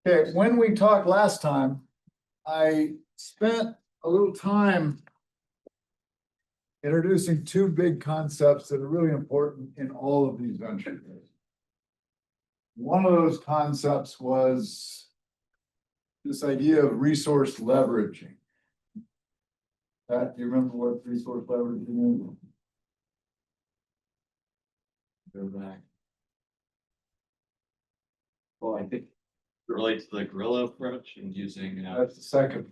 Okay, when we talked last time, I spent a little time introducing two big concepts that are really important in all of these ventures. One of those concepts was this idea of resource leveraging. Pat, do you remember what resource leveraging is? Go back. Well, I think it relates to the gorilla approach and using, That's the second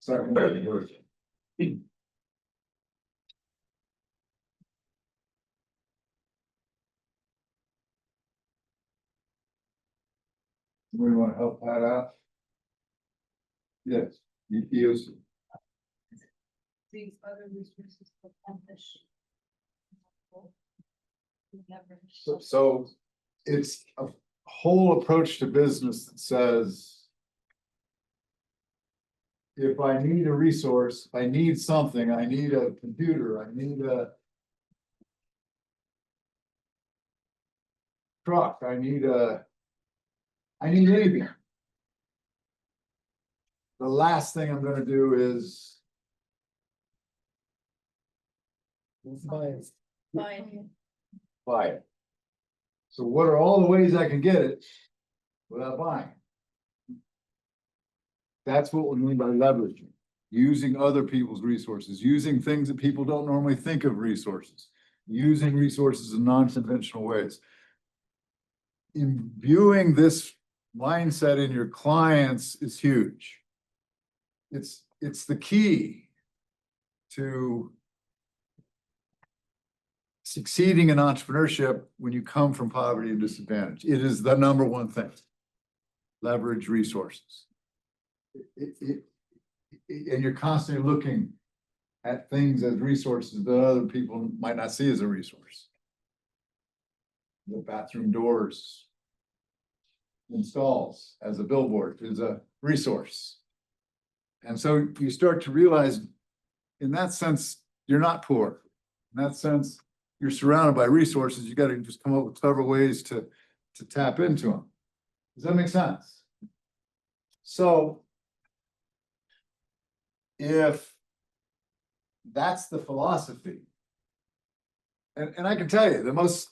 word. We want to help Pat out? Yes, use. These other resources to accomplish. So it's a whole approach to business that says, if I need a resource, I need something, I need a computer, I need a truck, I need anything. The last thing I'm gonna do is Fine. buy it. So what are all the ways I can get it without buying? That's what we mean by leveraging, using other people's resources, using things that people don't normally think of resources, using resources in non-conventional ways. Imbuing this mindset in your clients is huge. It's the key to succeeding in entrepreneurship when you come from poverty and disadvantage. It is the number one thing. Leverage resources. And you're constantly looking at things as resources that other people might not see as a resource. The bathroom doors in stalls as a billboard is a resource. And so you start to realize, in that sense, you're not poor. In that sense, you're surrounded by resources. You got to just come up with clever ways to tap into them. Does that make sense? So if that's the philosophy, and I can tell you, the most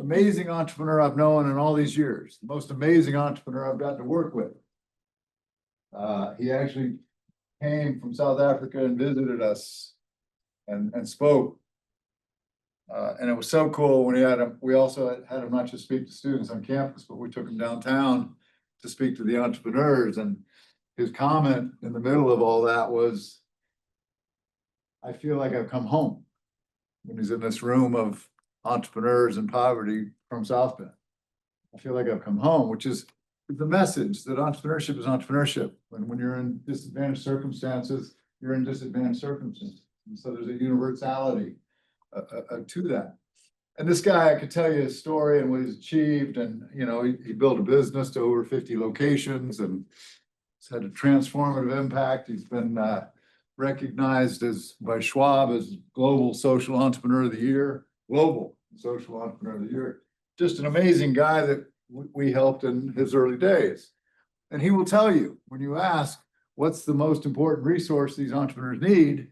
amazing entrepreneur I've known in all these years, the most amazing entrepreneur I've gotten to work with, he actually came from South Africa and visited us and spoke. And it was so cool when he had him. We also had him not just speak to students on campus, but we took him downtown to speak to the entrepreneurs. And his comment in the middle of all that was, I feel like I've come home, when he's in this room of entrepreneurs in poverty from South Bend. I feel like I've come home, which is the message that entrepreneurship is entrepreneurship. When you're in disadvantaged circumstances, you're in disadvantaged circumstances. And so there's a universality to that. And this guy, I could tell you his story and what he's achieved. And, you know, he built a business to over 50 locations and it's had a transformative impact. He's been recognized by Schwab as Global Social Entrepreneur of the Year, Global Social Entrepreneur of the Year. Just an amazing guy that we helped in his early days. And he will tell you, when you ask, what's the most important resource these entrepreneurs need?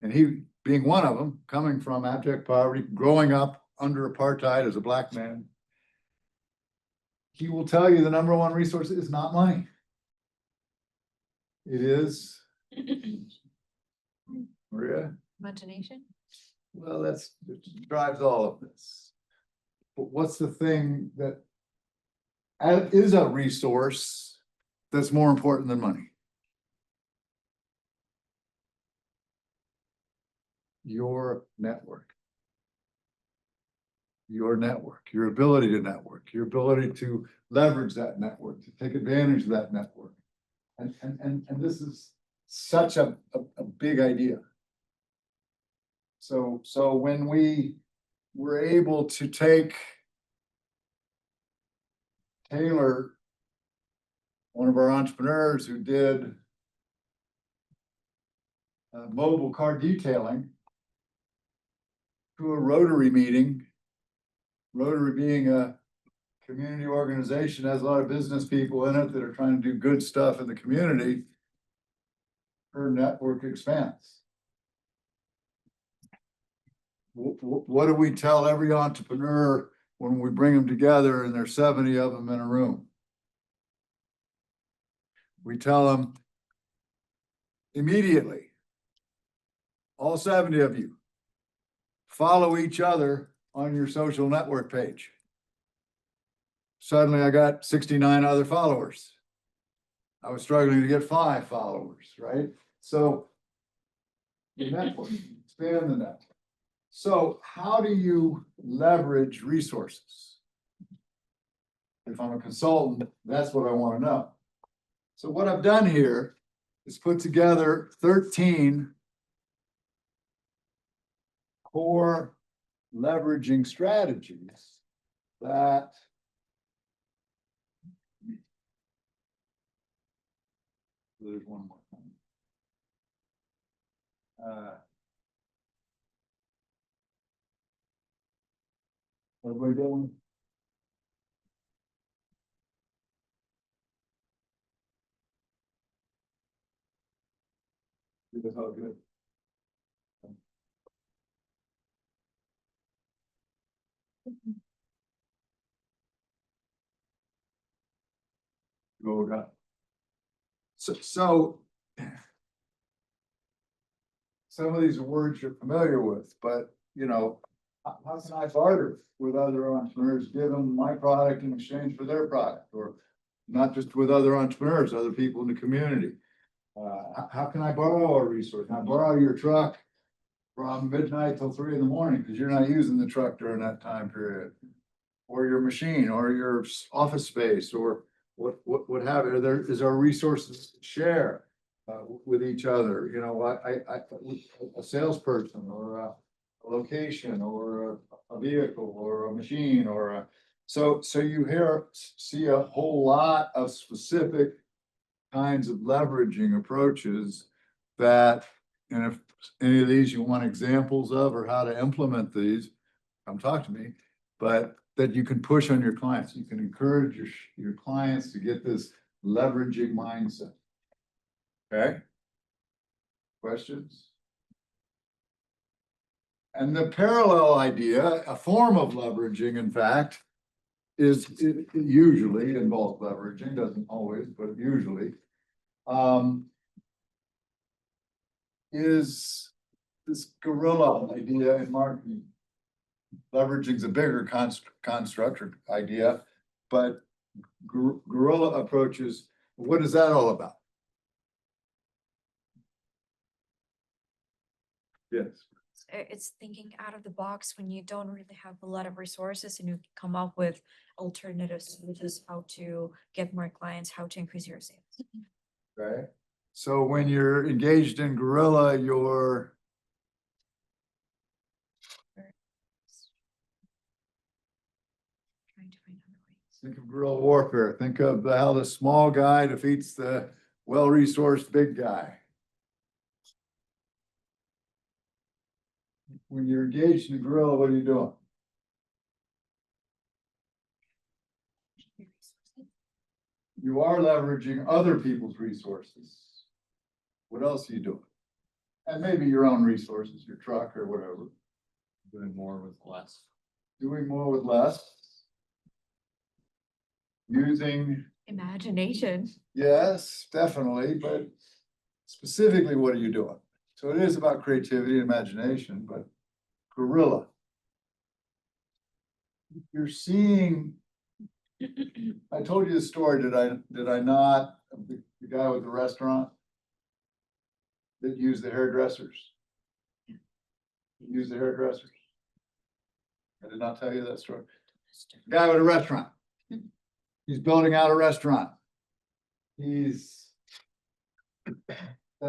And he being one of them, coming from abject poverty, growing up under apartheid as a Black man, he will tell you the number one resource is not money. It is, Maria? Imagination. Well, it drives all of this. But what's the thing that is a resource that's more important than money? Your network. Your network, your ability to network, your ability to leverage that network, to take advantage of that network. And this is such a big idea. So when we were able to take Taylor, one of our entrepreneurs who did mobile car detailing, to a Rotary meeting, Rotary being a community organization has a lot of business people in it that are trying to do good stuff in the community, her network expands. What do we tell every entrepreneur when we bring them together and there's 70 of them in a room? We tell them immediately, all 70 of you, follow each other on your social network page. Suddenly I got 69 other followers. I was struggling to get 5 followers, right? So the network, expand the network. So how do you leverage resources? If I'm a consultant, that's what I want to know. So what I've done here is put together 13 core leveraging strategies that there's one more. Everybody going? That's all good. Go, God. So some of these are words you're familiar with, but you know, how can I barter with other entrepreneurs, give them my product in exchange for their product, or not just with other entrepreneurs, other people in the community? How can I borrow a resource? Can I borrow your truck from midnight till 3 in the morning because you're not using the truck during that time period? Or your machine, or your office space, or what have you? There is our resources to share with each other. You know, a salesperson, or a location, or a vehicle, or a machine, or a, so you see a whole lot of specific kinds of leveraging approaches that, and if any of these you want examples of or how to implement these, come talk to me, but that you can push on your clients. You can encourage your clients to get this leveraging mindset. Okay? Questions? And the parallel idea, a form of leveraging, in fact, is it usually involves leveraging, doesn't always, but usually, is this guerrilla idea in marketing. Leveraging is a bigger construct or idea, but guerrilla approaches, what is that all about? Yes. It's thinking out of the box when you don't really have a lot of resources and you come up with alternatives, which is how to get more clients, how to increase your sales. Right. So when you're engaged in guerrilla, you're Trying to find other ways. think of guerrilla warfare. Think of how the small guy defeats the well-resourced big guy. When you're engaged in guerrilla, what are you doing? You are leveraging other people's resources. What else are you doing? And maybe your own resources, your truck or whatever. Doing more with less. Doing more with less. Using, Imagination. yes, definitely, but specifically, what are you doing? So it is about creativity and imagination, but guerrilla. You're seeing, I told you the story, did I not? The guy with the restaurant that used the hairdressers. Used the hairdressers. I did not tell you that story. Guy with a restaurant. He's building out a restaurant. That's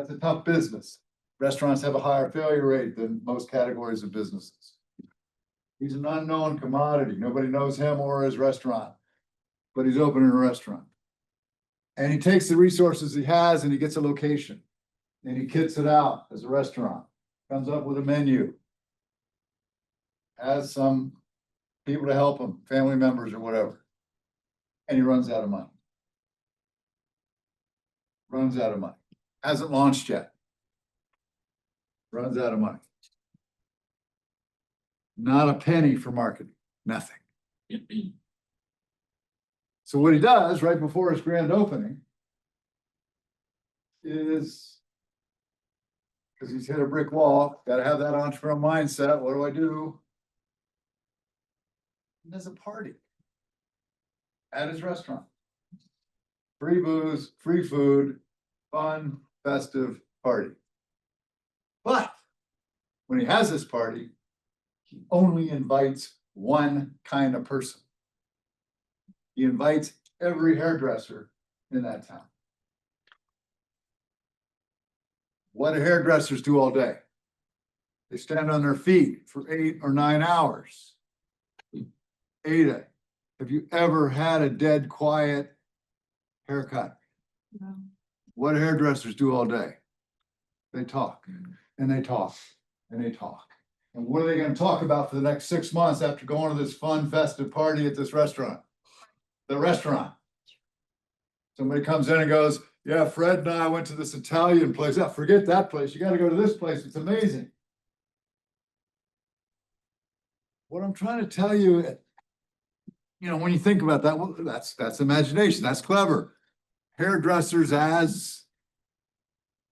a tough business. Restaurants have a higher failure rate than most categories of businesses. He's an unknown commodity. Nobody knows him or his restaurant, but he's opening a restaurant. And he takes the resources he has and he gets a location and he kits it out as a restaurant, comes up with a menu, has some people to help him, family members or whatever. and he runs out of money. Runs out of money. Hasn't launched yet. Runs out of money. Not a penny for marketing, nothing. So what he does right before his grand opening is, because he's hit a brick wall, gotta have that entrepreneurial mindset, what do? He does a party at his restaurant. Free booze, free food, fun, festive party. But when he has this party, he only invites one kind of person. He invites every hairdresser in that town. What do hairdressers do all day? They stand on their feet for 8 or 9 hours. Ada, have you ever had a dead quiet haircut? No. What do hairdressers do all day? They talk and they talk and they talk. And what are they gonna talk about for the next 6 months after going to this fun festive party at this restaurant? The restaurant. Somebody comes in and goes, yeah, Fred and I went to this Italian place. Yeah, forget that place. You gotta go to this place. It's amazing. What I'm trying to tell you, when you think about that, well, that's imagination. That's clever. Hairdressers as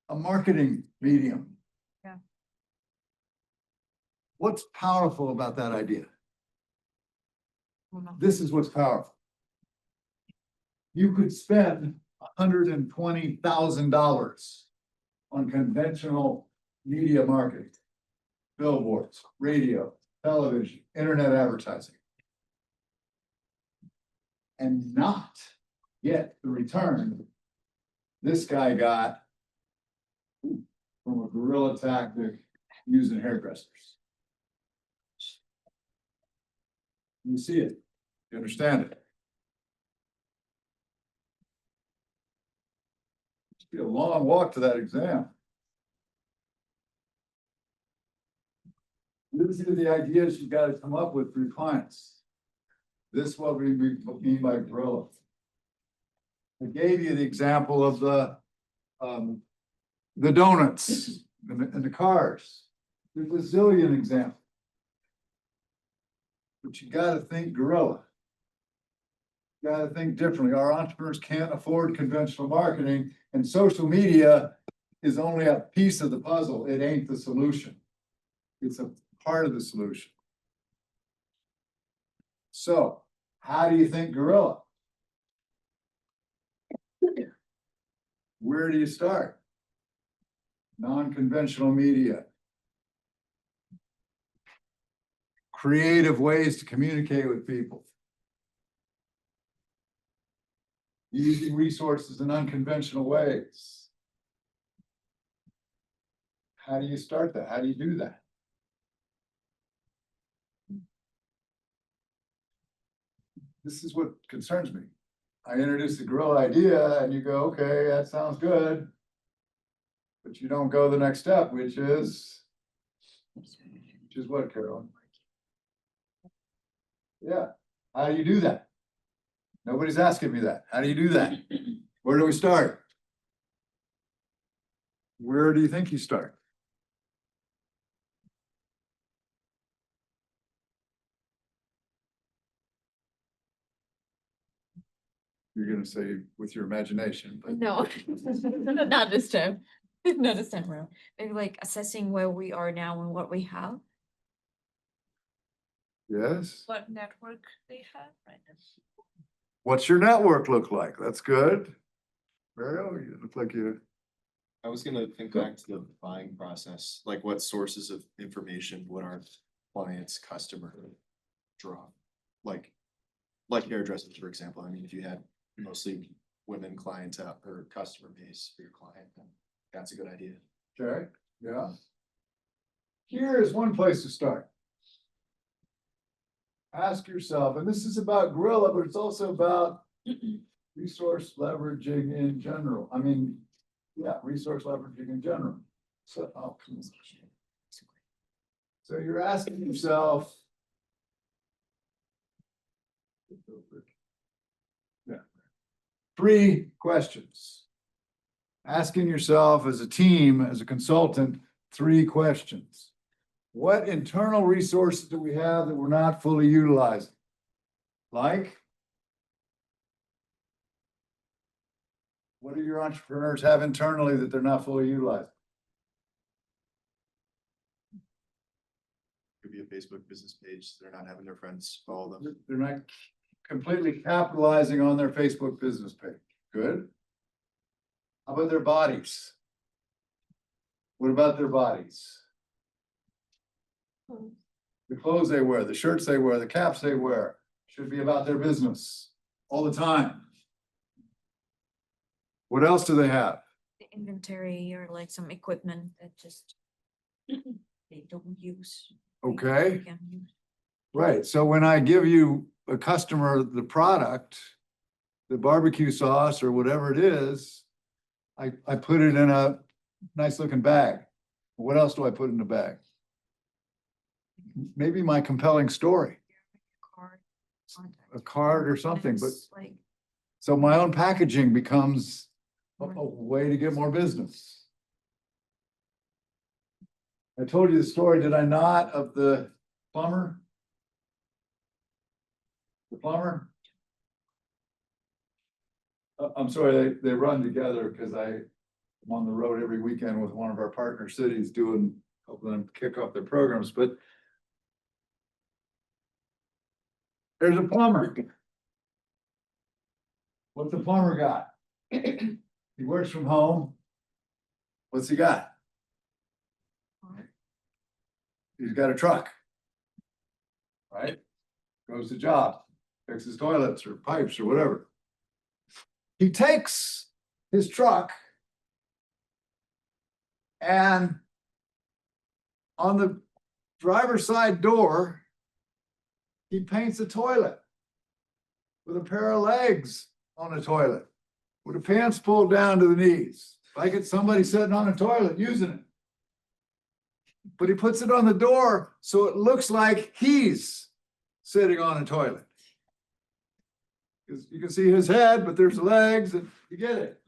a marketing medium. Yeah. What's powerful about that idea? Well, no. This is what's powerful. You could spend $120,000 on conventional media marketing, billboards, radio, television, internet advertising, and not get the return this guy got from a guerrilla tactic using hairdressers. You see it, you understand it. It's be a long walk to that exam. These are the ideas you've got to come up with for your clients. This is what we mean by guerrilla. I gave you the example of the donuts and the cars. There's a zillion examples. But you gotta think guerrilla. You gotta think differently. Our entrepreneurs can't afford conventional marketing, and social media is only a piece of the puzzle. It ain't the solution. It's a part of the solution. So, how do you think guerrilla? Where do you start? Non-conventional media. Creative ways to communicate with people. Using resources in unconventional ways. How do you start that? How do you do that? This is what concerns me. I introduce the guerrilla idea and you go, okay, that sounds good. But you don't go the next step, which is what, Carolyn? Yeah, how do you do that? Nobody's asking me that. How do you do that? Where do we start? Where do you think you start? You're gonna say with your imagination, but No, not this time. Not this time around. Maybe like assessing where we are now and what we have. yes. What network they have right now? What's your network look like? That's good. Mario, you look like you, I was gonna think back to the buying process, like what sources of information would our clients, customer draw? Like hairdressers, for example. I mean, if you had mostly women clientele or customer base for your client, then that's a good idea. okay, yeah. Here is one place to start. Ask yourself, and this is about guerrilla, but it's also about resource leveraging in general. I mean, yeah, resource leveraging in general. So, so you're asking yourself, 3 questions. Asking yourself as a team, as a consultant, 3 questions. What internal resources do we have that we're not fully utilizing? Like? What do your entrepreneurs have internally that they're not fully utilizing? Could be a Facebook business page, they're not having their friends follow them. They're not completely capitalizing on their Facebook business page. Good. How about their bodies? What about their bodies? The clothes they wear, the shirts they wear, the caps they wear, should be about their business all the time. What else do they have? The inventory or like some equipment that just they don't use. Okay, Can use. right. So when I give you a customer the product, the barbecue sauce or whatever it is, I put it in a nice looking bag. What else do I put in the bag? Maybe my compelling story, Card, a card or something, but documents, like so my own packaging becomes a way to get more business. I told you the story, did I not, of the plumber? The plumber? I'm sorry, they run together because I'm on the road every weekend with one of our partner cities helping them kick off their programs, but there's a plumber. What's the plumber got? He works from home. What's he got? He's got a truck. Right? Goes to job, fixes toilets or pipes or whatever. He takes his truck and on the driver's side door, he paints a toilet with a pair of legs on a toilet, with the pants pulled down to the knees, like it's somebody sitting on a toilet using it. But he puts it on the door so it looks like he's sitting on a toilet. Because you can see his head, but there's legs, and you get it.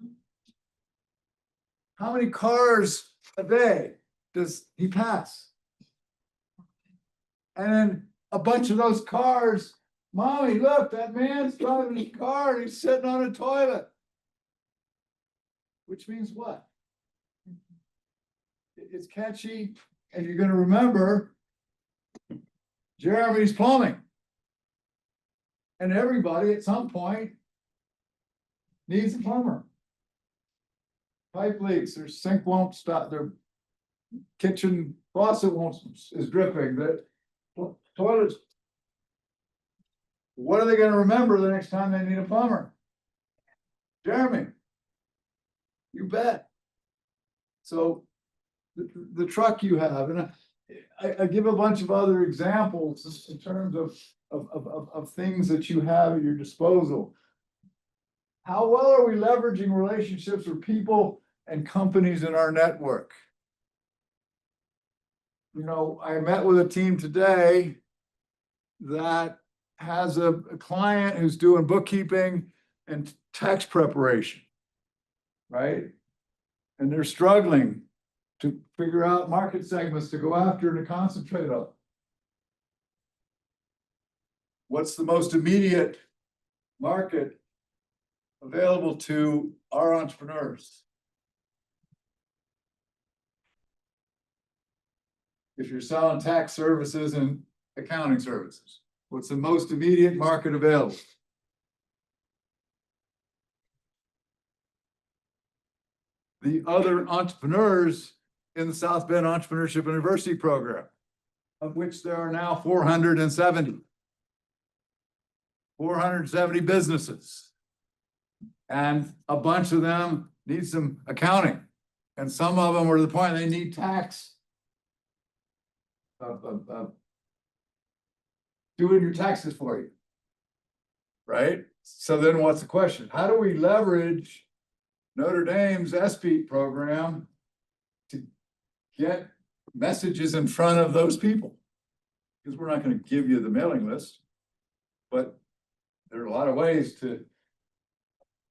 How many cars a day does he pass? And then a bunch of those cars, Mommy, look, that man's driving his car and he's sitting on a toilet. Which means what? It's catchy, and you're gonna remember Jeremy's plumbing. And everybody at some point needs a plumber. Pipe leaks, their sink won't stop, their kitchen faucet is dripping, the toilets. What are they gonna remember the next time they need a plumber? Jeremy. You bet. So the truck you have, and I give a bunch of other examples in terms of things that you have at your disposal. How well are we leveraging relationships with people and companies in our network? You know, I met with a team today that has a client who's doing bookkeeping and tax preparation, right? And they're struggling to figure out market segments to go after and to concentrate on. What's the most immediate market available to our entrepreneurs? If you're selling tax services and accounting services, what's the most immediate market available? The other entrepreneurs in the South Bend Entrepreneurship University program, of which there are now 470. 470 businesses. And a bunch of them need some accounting. And some of them are to the point they need tax. Doing your taxes for you. Right? So then what's the question? How do we leverage Notre Dame's SBEAT program to get messages in front of those people? Because we're not going to give you the mailing list, but there are a lot of ways to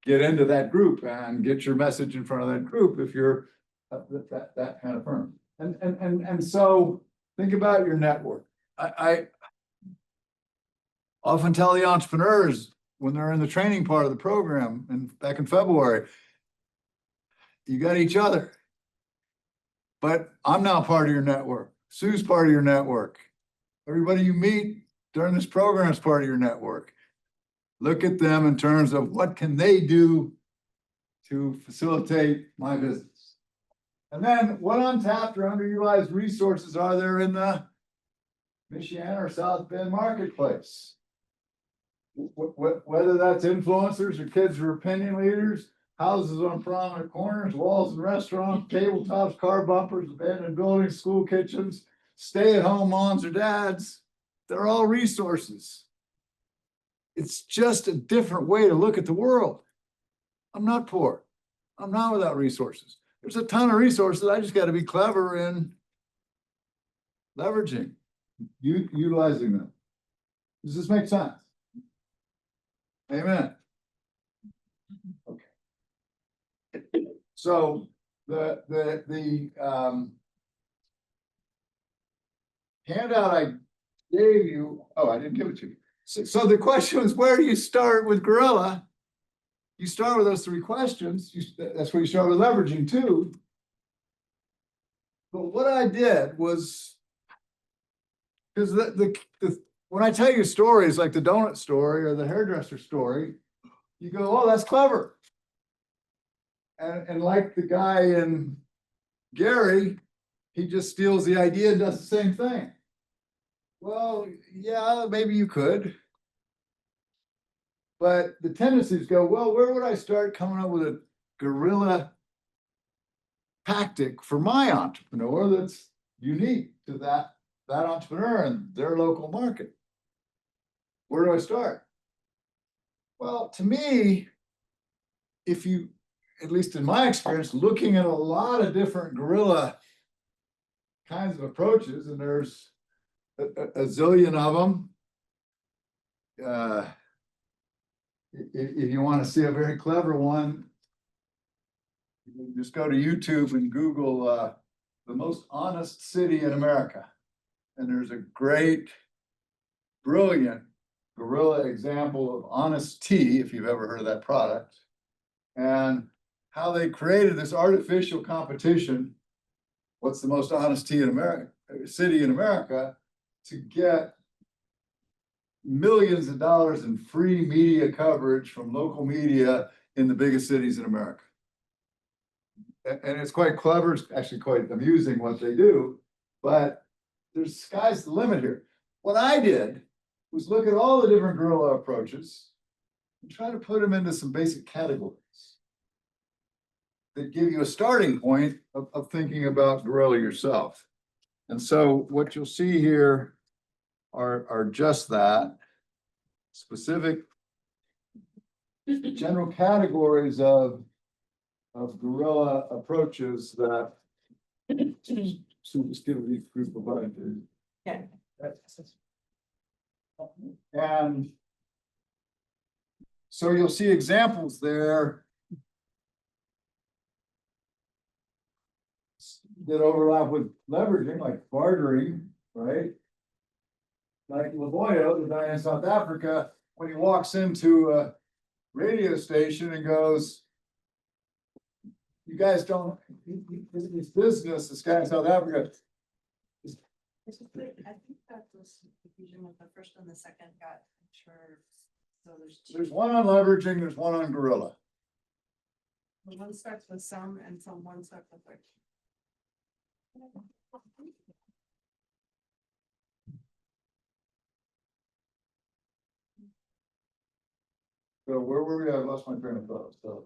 get into that group and get your message in front of that group if you're that kind of firm. And so think about your network. I often tell the entrepreneurs when they're in the training part of the program and back in February, you got each other. But I'm now part of your network. Sue's part of your network. Everybody you meet during this program is part of your network. Look at them in terms of what can they do to facilitate my business. And then what untapped or underutilized resources are there in the Michiana or South Bend marketplace? Whether that's influencers or kids or opinion leaders, houses on prominent corners, walls and restaurants, tabletops, car bumpers, abandoned buildings, school kitchens, stay-at-home moms or dads, they're all resources. It's just a different way to look at the world. I'm not poor. I'm not without resources. There's a ton of resources. I just got to be clever in leveraging, utilizing them. Does this make sense? Amen. Okay. So the handout I gave you, oh, I didn't give it to you. So the question was, where do you start with Gorilla? You start with those three questions. That's where you start with leveraging too. But what I did was, because when I tell you stories like the donut story or the hairdresser story, you go, oh, that's clever. And like the guy in Gary, he just steals the idea and does the same thing. Well, yeah, maybe you could. But the tendencies go, well, where would I start coming up with a guerrilla tactic for my entrepreneur that's unique to that entrepreneur and their local market? Where do I start? Well, to me, if you, at least in my experience, looking at a lot of different guerrilla kinds of approaches, and there's a zillion of them. If you want to see a very clever one, just go to YouTube and Google the most honest city in America. And there's a great, brilliant guerrilla example of Honest Tea, if you've ever heard of that product, and how they created this artificial competition. What's the most honest tea in America, city in America, to get millions of dollars in free media coverage from local media in the biggest cities in America. And it's quite clever, it's actually quite amusing what they do, but there's sky's the limit here. What I did was look at all the different guerrilla approaches and try to put them into some basic categories that give you a starting point of thinking about guerrilla yourself. And so what you'll see here are just that, specific general categories of guerrilla approaches that so just give these group of items. Yeah. And so you'll see examples there that overlap with leveraging, like bartering, right? Like Lavoyo, the guy in South Africa, when he walks into a radio station and goes, you guys don't, his business, this guy in South Africa. I think that was confusion with the first and the second got, I'm sure, so there's two. There's one on leveraging, there's one on guerrilla. The one starts with some and some one starts with which. So where were we? I lost my train of thought, so.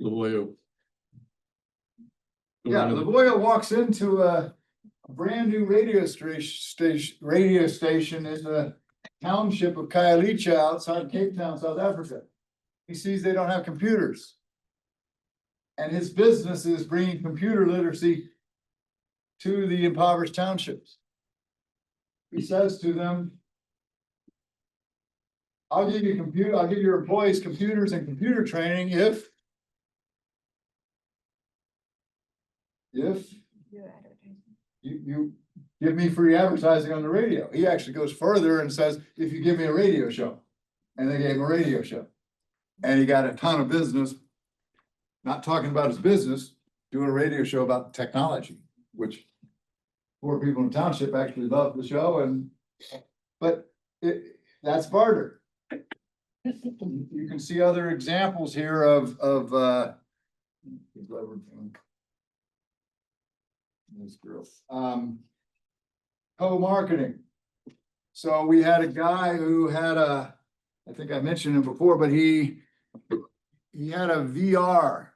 Lavoyo. Yeah, Lavoyo walks into a brand new radio station in the township of Khayelitsha outside Cape Town, South Africa. He sees they don't have computers. And his business is bringing computer literacy to the impoverished townships. He says to them, I'll give you I'll give your employees computers and computer training if. If you give me free advertising on the radio. He actually goes further and says, if you give me a radio show. And they gave him a radio show. And he got a ton of business. Not talking about his business, doing a radio show about technology, which poor people in the township actually love the show but that's barter. You can see other examples here of this girl, co-marketing. So we had a guy who had I think I mentioned him before, but he had a VR,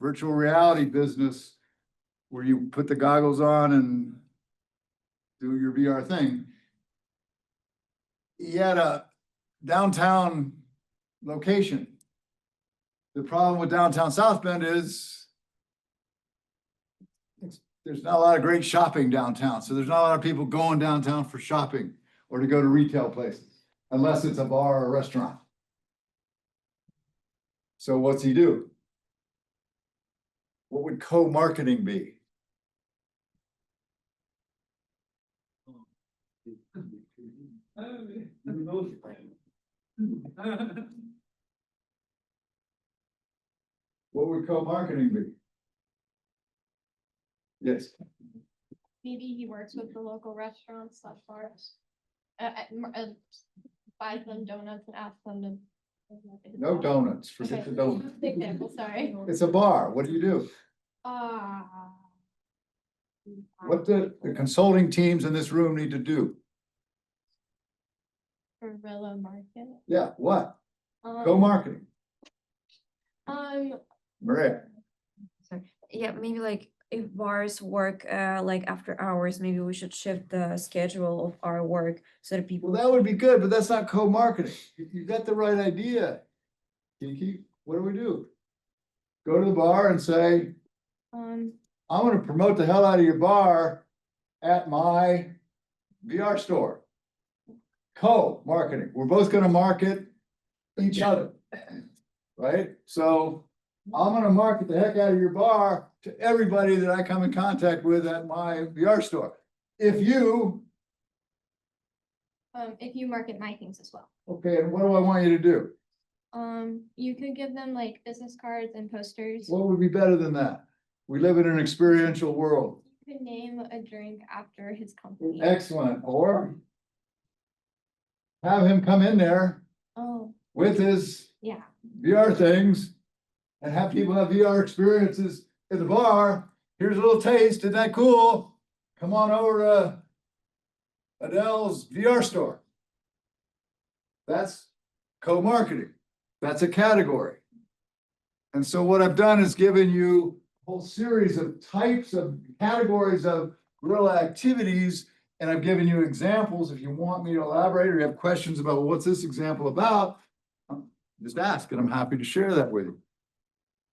virtual reality business where you put the goggles on and do your VR thing. He had a downtown location. The problem with downtown South Bend is there's not a lot of great shopping downtown. So there's not a lot of people going downtown for shopping or to go to retail places, unless it's a bar or a restaurant. So what's he do? What would co-marketing be? What would co-marketing be? Yes, Maybe he works with the local restaurants slash bars. Buys them donuts and asks them to. no donuts, forget Okay. the donuts. Example, sorry. It's a bar, what do you do? What the consulting teams in this room need to do? Guerrilla market. Yeah, what? Co-marketing, Maria. Yeah, maybe like if bars work like after hours, maybe we should shift the schedule of our work so that people. Well, that would be good, but that's not co-marketing. You got the right idea. Kiki, what do? Go to the bar and say, I'm gonna promote the hell out of your bar at my VR store. Co-marketing, we're both gonna market each other, right? So I'm gonna market the heck out of your bar to everybody that I come in contact with at my VR store. If you, if you market my things as well. okay, and what do I want you to do? You could give them like business cards and posters. What would be better than that? We live in an experiential world. You could name a drink after his company. Excellent, or have him come in there Oh, with his yeah. VR things and have people have VR experiences at the bar. Here's a little taste, isn't that cool? Come on over to Adele's VR store. That's co-marketing. That's a category. And so what I've done is given you a whole series of types of categories of guerrilla activities. And I've given you examples. If you want me to elaborate or you have questions about what's this example about, just ask and I'm happy to share that with you.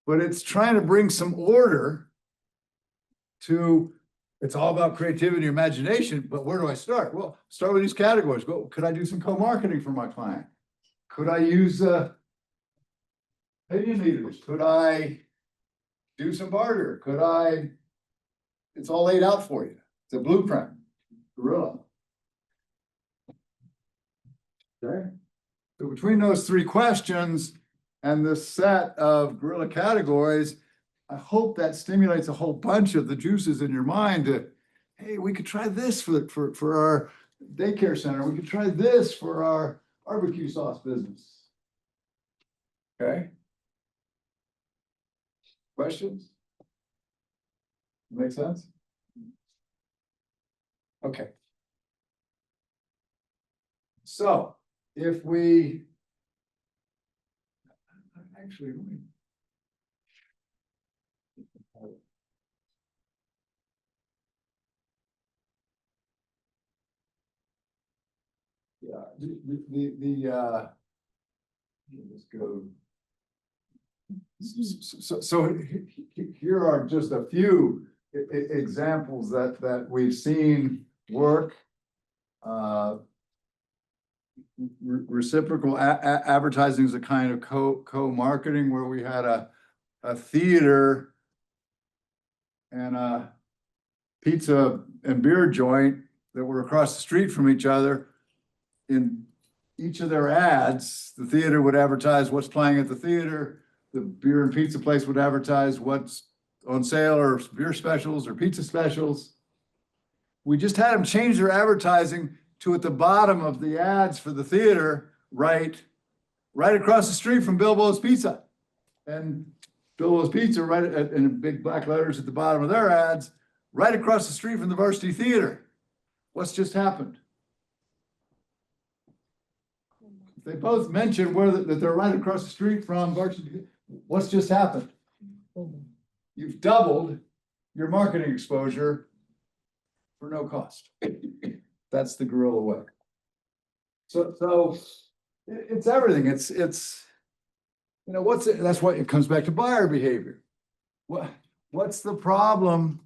But it's trying to bring some order to, it's all about creativity, imagination, but where do I start? Well, start with these categories. Well, could I do some co-marketing for my client? Could I use opinion leaders? Could I do some barter? Could I? It's all laid out for you. It's a blueprint. Guerrilla. Okay. So between those three questions and this set of guerrilla categories, I hope that stimulates a whole bunch of the juices in your mind to, hey, we could try this for our daycare center. We could try this for our barbecue sauce business. Okay. Questions? Make sense? Okay. So if we actually, let me. Yeah, let's go. So here are just a few examples that we've seen work. reciprocal advertising is a kind of co-marketing where we had a theater and a pizza and beer joint that were across the street from each other. In each of their ads, the theater would advertise what's playing at the theater. The beer and pizza place would advertise what's on sale or beer specials or pizza specials. We just had them change their advertising to at the bottom of the ads for the theater, right across the street from Bilbo's Pizza. And Bilbo's Pizza in big black letters at the bottom of their ads, right across the street from the Varsity Theater. What's just happened? They both mentioned that they're right across the street from Varsity. What's just happened? You've doubled your marketing exposure for no cost. That's the guerrilla way. So it's everything. It's you know, that's why it comes back to buyer behavior. What's the problem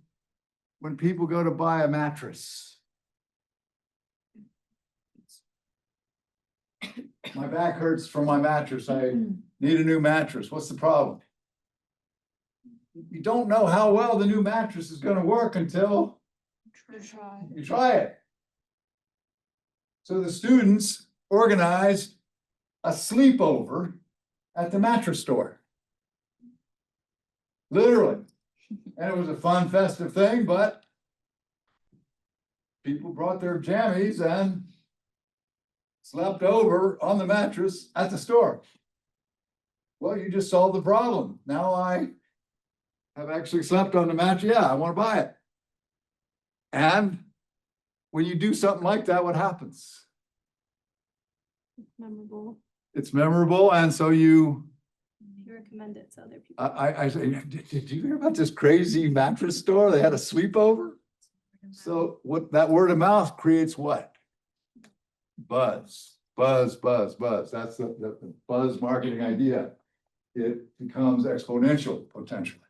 when people go to buy a mattress? My back hurts from my mattress. I need a new mattress. What's the problem? You don't know how well the new mattress is going to work until you try it. So the students organized a sleepover at the mattress store. Literally. And it was a fun, festive thing, but people brought their jammies and slept over on the mattress at the store. Well, you just solved the problem. Now I have actually slept on the mattress. Yeah, I want to buy it. And when you do something like that, what happens? Memorable. It's memorable, and so you Recommend it to other people. I say, did you hear about this crazy mattress store? They had a sleepover. So what that word of mouth creates what? Buzz. That's the buzz marketing idea. It becomes exponential potentially.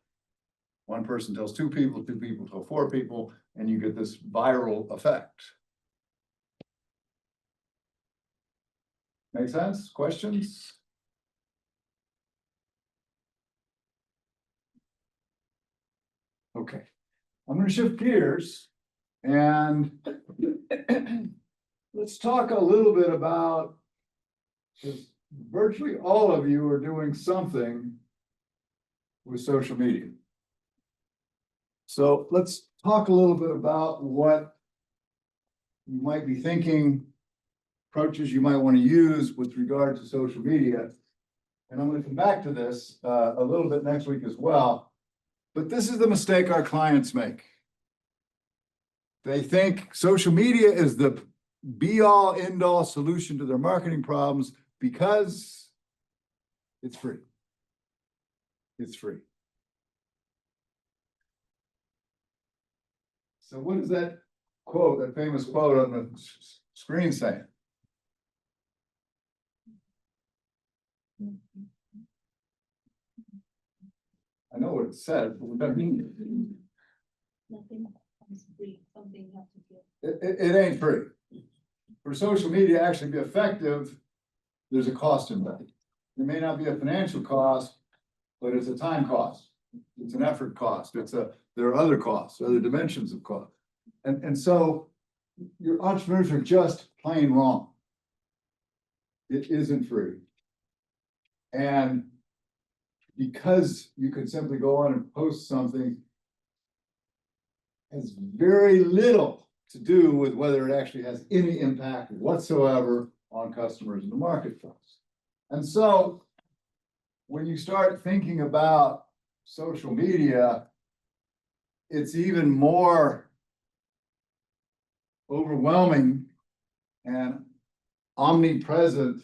One person tells two people tell four people, and you get this viral effect. Make sense? Questions? Okay, I'm going to shift gears and let's talk a little bit about, because virtually all of you are doing something with social media. So let's talk a little bit about what you might be thinking, approaches you might want to use with regard to social media. And I'm going to come back to this a little bit next week as well. But this is the mistake our clients make. They think social media is the be-all, end-all solution to their marketing problems because it's free. It's free. So what is that quote, that famous quote on the screen saying? I know what it says, but what does that mean? Nothing is free, something you have to give. It ain't free. For social media to actually be effective, there's a cost involved. There may not be a financial cost, but it's a time cost. It's an effort cost. There are other costs, other dimensions of cost. And so your entrepreneurs are just plain wrong. It isn't free. And because you can simply go on and post something has very little to do with whether it actually has any impact whatsoever on customers in the marketplace. And so when you start thinking about social media, it's even more overwhelming and omnipresent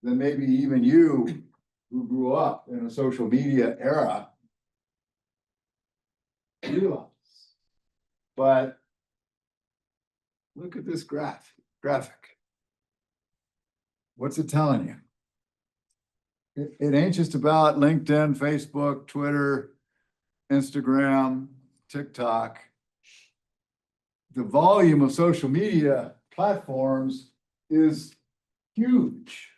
than maybe even you who grew up in a social media era realize. But look at this graphic. What's it telling you? It ain't just about LinkedIn, Facebook, Twitter, Instagram, TikTok. The volume of social media platforms is huge.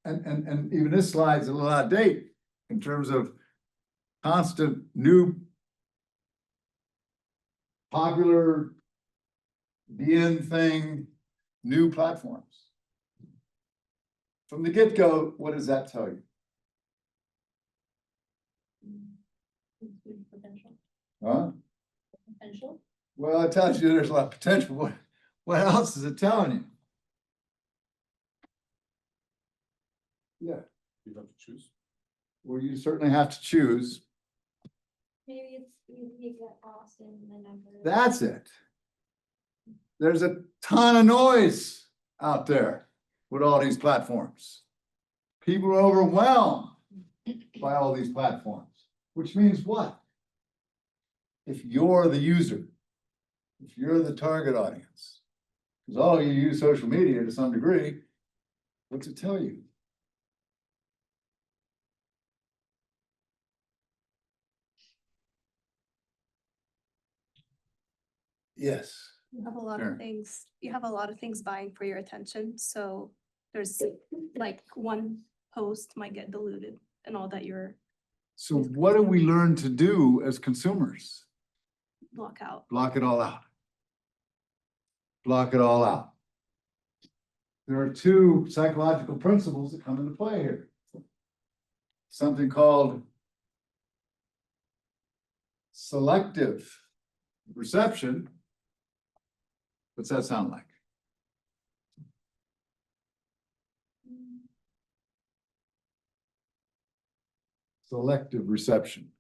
And even this slide's a little out of date in terms of constant new popular being thing, new platforms. From the get-go, what does that tell you? Potential. Huh? Potential. Well, it tells you there's a lot of potential. What else is it telling you? Yeah, You have to choose. well, you certainly have to choose. Maybe it's, you get lost in the numbers. That's it. There's a ton of noise out there with all these platforms. People are overwhelmed by all these platforms, which means what? If you're the user, if you're the target audience, because all of you use social media to some degree, what's it tell you? Yes. You have a lot Sure. of things, you have a lot of things vying for your attention, so there's like one post might get diluted and all that you're So what do we learn to do as consumers? block out. Block it all out. Block it all out. There are two psychological principles that come into play here. Something called selective reception. What's that sound like? Selective reception.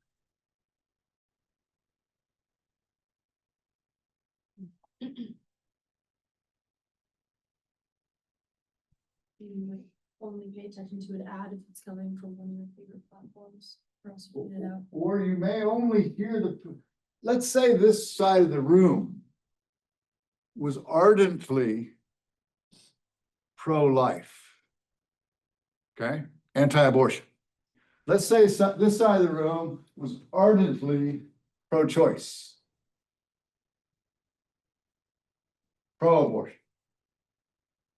You might only pay attention to an ad if it's coming from one of your favorite platforms, or else you get it out. Or you may only hear let's say this side of the room was ardently pro-life. Okay, anti-abortion. Let's say this side of the room was ardently pro-choice. Pro-abortion.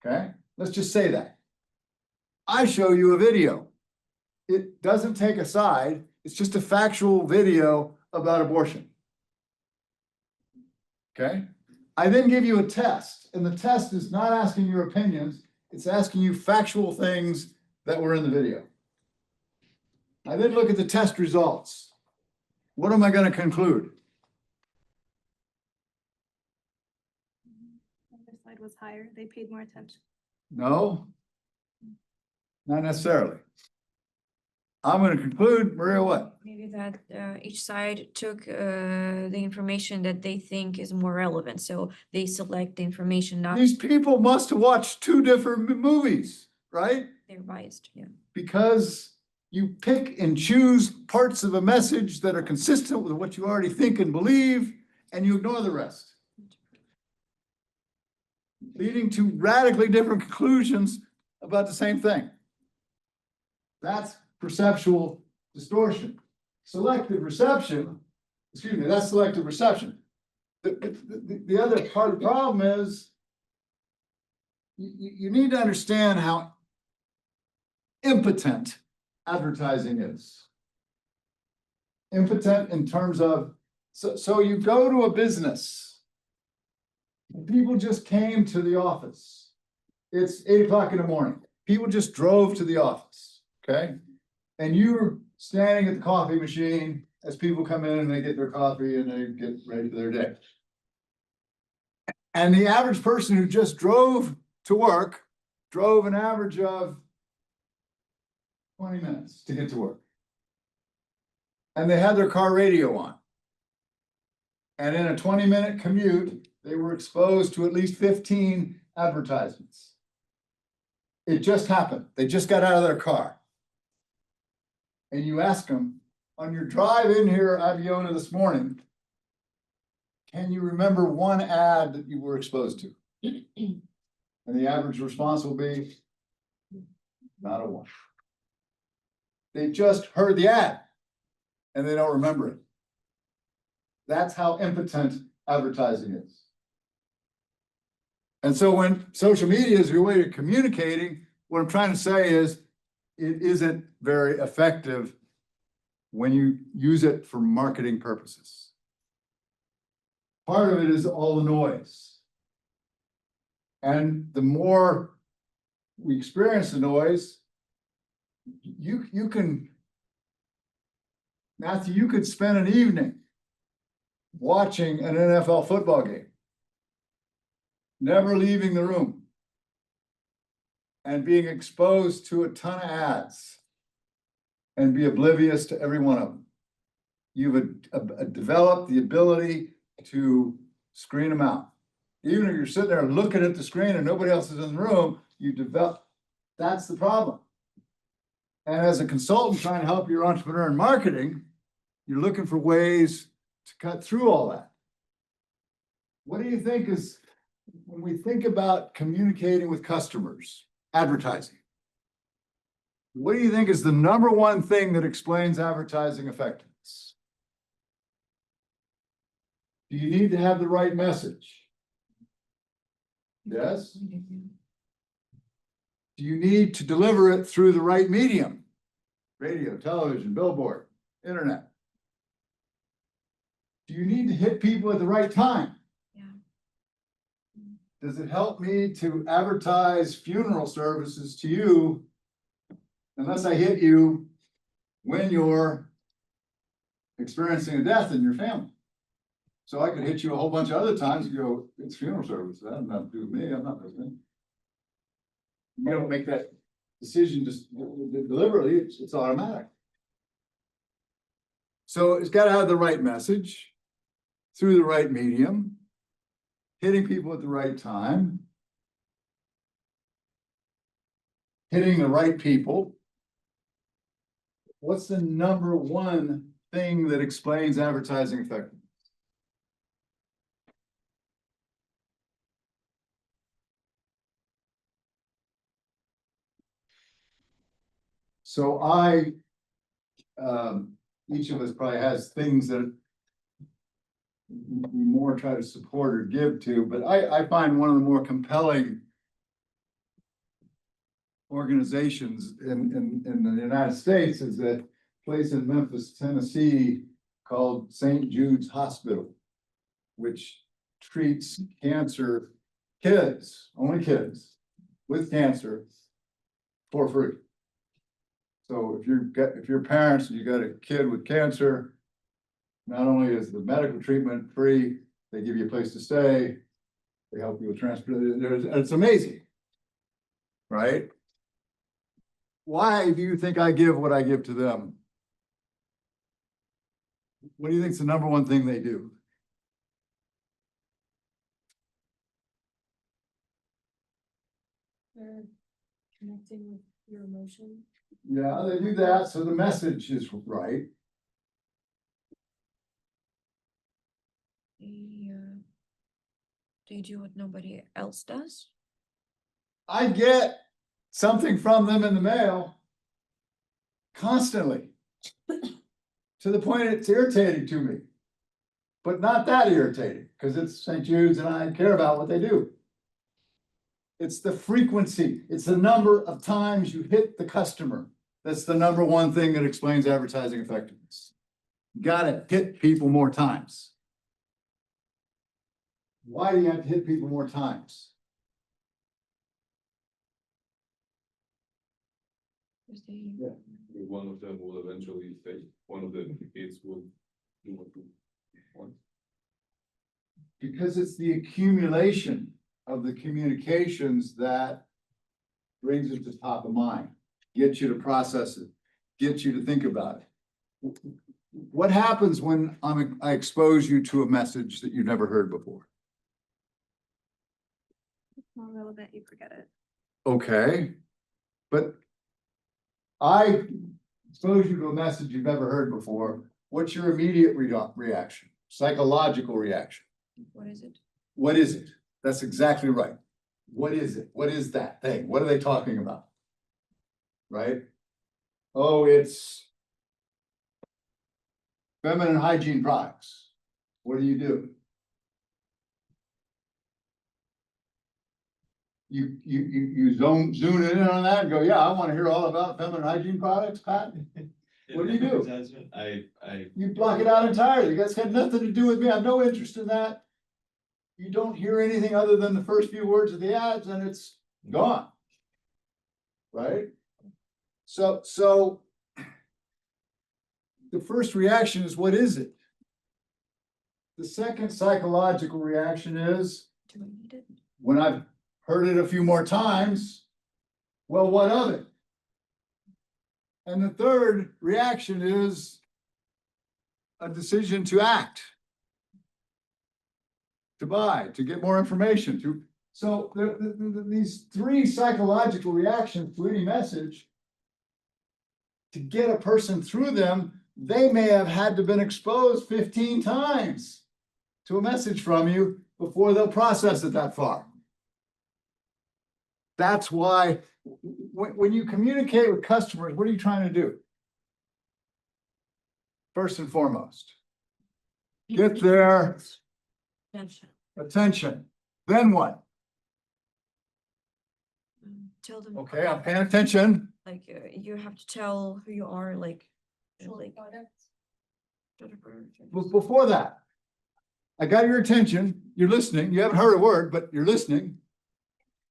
Okay, let's just say that. I show you a video. It doesn't take a side, it's just a factual video about abortion. Okay, I then give you a test, and the test is not asking your opinions, it's asking you factual things that were in the video. I then look at the test results. What am I going to conclude? Other side was higher, they paid more attention. No, not necessarily. I'm going to conclude, Maria, what? Maybe that each side took the information that they think is more relevant, so they select the information, not These people must have watched two different movies, right? they're biased, yeah. Because you pick and choose parts of a message that are consistent with what you already think and believe, and you ignore the rest, leading to radically different conclusions about the same thing. That's perceptual distortion. Selective reception, excuse me, that's selective reception. The other part of the problem is you need to understand how impotent advertising is. Impotent in terms of, so you go to a business. People just came to the office. It's 8 o'clock in the morning. People just drove to the office, okay? And you're standing at the coffee machine as people come in and they get their coffee and they get ready for their day. And the average person who just drove to work drove an average of 20 minutes to get to work. And they had their car radio on. And in a 20-minute commute, they were exposed to at least 15 advertisements. It just happened. They just got out of their car. And you ask them, on your drive in here at Iona this morning, can you remember one ad that you were exposed to? And the average response will be, not a one. They just heard the ad and they don't remember it. That's how impotent advertising is. And so when social media is your way of communicating, what I'm trying to say is it isn't very effective when you use it for marketing purposes. Part of it is all the noise. And the more we experience the noise, you can, Matthew, you could spend an evening watching an NFL football game, never leaving the room, and being exposed to a ton of ads and be oblivious to every one of them. You've developed the ability to screen them out. Even if you're sitting there looking at the screen and nobody else is in the room, you develop, that's the problem. And as a consultant trying to help your entrepreneur in marketing, you're looking for ways to cut through all that. What do you think is, when we think about communicating with customers, advertising, what do you think is the number one thing that explains advertising effectiveness? Do you need to have the right message? Yes? Do you need to deliver it through the right medium? Radio, television, billboard, internet. Do you need to hit people at the right time? Yeah. Does it help me to advertise funeral services to you unless I hit you when you're experiencing a death in your family? So I could hit you a whole bunch of other times and go, it's funeral service, that has nothing to do with me, I'm not listening. You don't make that decision just deliberately, it's automatic. So it's gotta have the right message, through the right medium, hitting people at the right time, hitting the right people. What's the number one thing that explains advertising effectiveness? So each of us probably has things that we more try to support or give to, but I find one of the more compelling organizations in the United States is that place in Memphis, Tennessee called St. Jude's Hospital, which treats cancer kids, only kids with cancer for free. So if you're parents and you got a kid with cancer, not only is the medical treatment free, they give you a place to stay, they help you with transportation. It's amazing, right? Why do you think I give what I give to them? What do you think is the number one thing they do? They're connecting with your emotion. Yeah, they do that, so the message is right. They do what nobody else does. I get something from them in the mail constantly, to the point it's irritating to me, but not that irritating, because it's St. Jude's and I care about what they do. It's the frequency, it's the number of times you hit the customer. That's the number one thing that explains advertising effectiveness. You gotta hit people more times. Why do you have to hit people more times? Because they- Yeah. One of them will eventually stay, one of the kids will do what you want. Because it's the accumulation of the communications that brings it to top of mind, gets you to process it, gets you to think about it. What happens when I expose you to a message that you've never heard before? More relevant, you forget it. Okay, but I expose you to a message you've never heard before. What's your immediate reaction? Psychological reaction? What is it? What is it? That's exactly right. What is it? What is that thing? What are they talking about? Right? Oh, it's feminine hygiene products. What do? you zoom in on that and go, yeah, I wanna hear all about feminine hygiene products, Pat? What do you do? You block it out entirely. That's got nothing to do with me. I have no interest in that. You don't hear anything other than the first few words of the ads and it's gone. Right? So. The first reaction is, what is it? The second psychological reaction is, Do we need it? when I've heard it a few more times, well, what of it? And the third reaction is a decision to act, to buy, to get more information, so these three psychological reactions to any message, to get a person through them, they may have had to been exposed 15 times to a message from you before they'll process it that far. That's why when you communicate with customers, what are you trying to do? First and foremost, get their Attention. attention. Then what? Tell them. Okay, I'm paying attention. Like, you have to tell who you are, like. Show like- products. Before that, I got your attention. You're listening. You haven't heard a word, but you're listening.